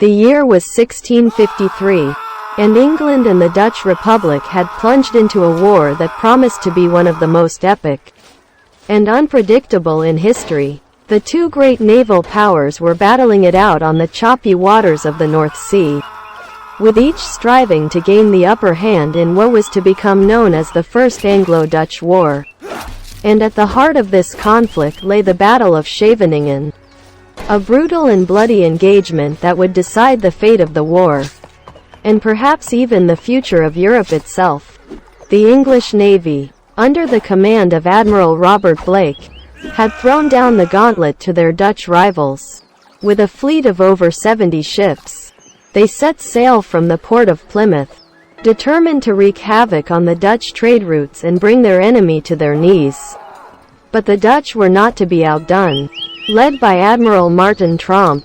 The year was 1653, and England and the Dutch Republic had plunged into a war that promised to be one of the most epic and unpredictable in history. The two great naval powers were battling it out on the choppy waters of the North Sea, with each striving to gain the upper hand in what was to become known as the First Anglo-Dutch War. And at the heart of this conflict lay the Battle of Scheveningen, a brutal and bloody engagement that would decide the fate of the war, and perhaps even the future of Europe itself. The English Navy, under the command of Admiral Robert Blake, had thrown down the gauntlet to their Dutch rivals. With a fleet of over 70 ships, they set sail from the port of Plymouth, determined to wreak havoc on the Dutch trade routes and bring their enemy to their knees. But the Dutch were not to be outdone. Led by Admiral Martin Tromp,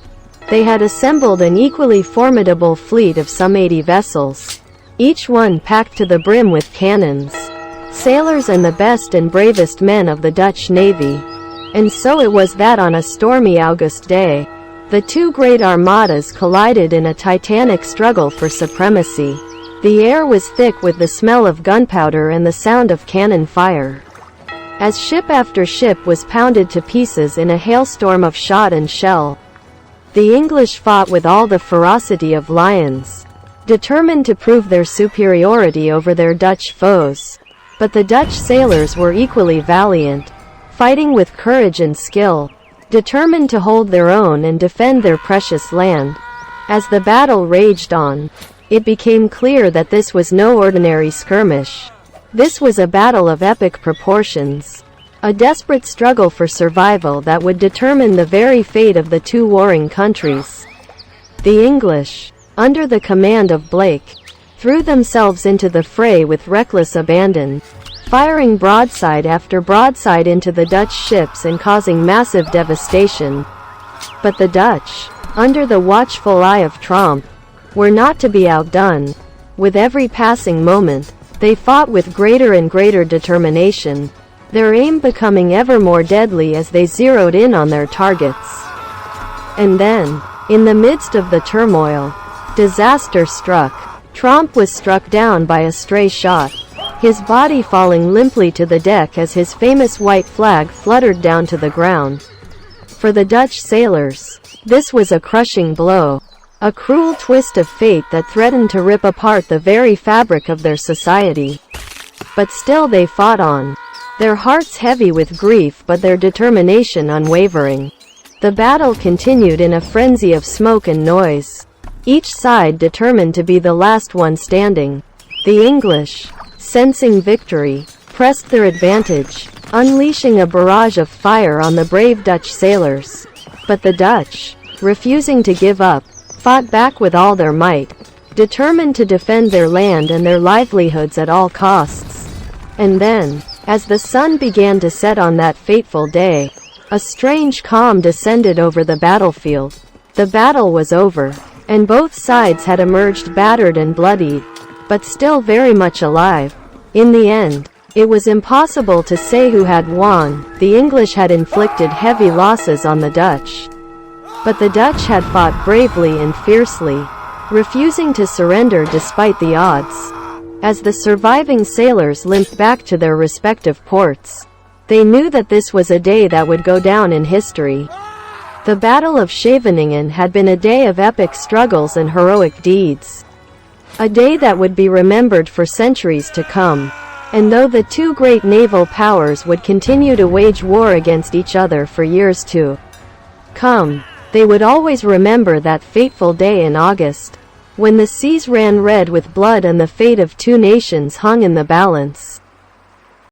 they had assembled an equally formidable fleet of some 80 vessels, each one packed to the brim with cannons, sailors and the best and bravest men of the Dutch Navy. And so it was that on a stormy August day, the two great armadas collided in a titanic struggle for supremacy. The air was thick with the smell of gunpowder and the sound of cannon fire, as ship after ship was pounded to pieces in a hailstorm of shot and shell. The English fought with all the ferocity of lions, determined to prove their superiority over their Dutch foes. But the Dutch sailors were equally valiant, fighting with courage and skill, determined to hold their own and defend their precious land. As the battle raged on, it became clear that this was no ordinary skirmish. This was a battle of epic proportions, a desperate struggle for survival that would determine the very fate of the two warring countries. The English, under the command of Blake, threw themselves into the fray with reckless abandon, firing broadside after broadside into the Dutch ships and causing massive devastation. But the Dutch, under the watchful eye of Tromp, were not to be outdone. With every passing moment, they fought with greater and greater determination, their aim becoming ever more deadly as they zeroed in on their targets. And then, in the midst of the turmoil, disaster struck. Tromp was struck down by a stray shot, his body falling limply to the deck as his famous white flag fluttered down to the ground. For the Dutch sailors, this was a crushing blow, a cruel twist of fate that threatened to rip apart the very fabric of their society. But still they fought on, their hearts heavy with grief but their determination unwavering. The battle continued in a frenzy of smoke and noise, each side determined to be the last one standing. The English, sensing victory, pressed their advantage, unleashing a barrage of fire on the brave Dutch sailors. But the Dutch, refusing to give up, fought back with all their might, determined to defend their land and their livelihoods at all costs. And then, as the sun began to set on that fateful day, a strange calm descended over the battlefield. The battle was over, and both sides had emerged battered and bloodied, but still very much alive. In the end, it was impossible to say who had won. The English had inflicted heavy losses on the Dutch, but the Dutch had fought bravely and fiercely, refusing to surrender despite the odds. As the surviving sailors limped back to their respective ports, they knew that this was a day that would go down in history. The Battle of Scheveningen had been a day of epic struggles and heroic deeds, a day that would be remembered for centuries to come. And though the two great naval powers would continue to wage war against each other for years to come, they would always remember that fateful day in August, when the seas ran red with blood and the fate of two nations hung in the balance.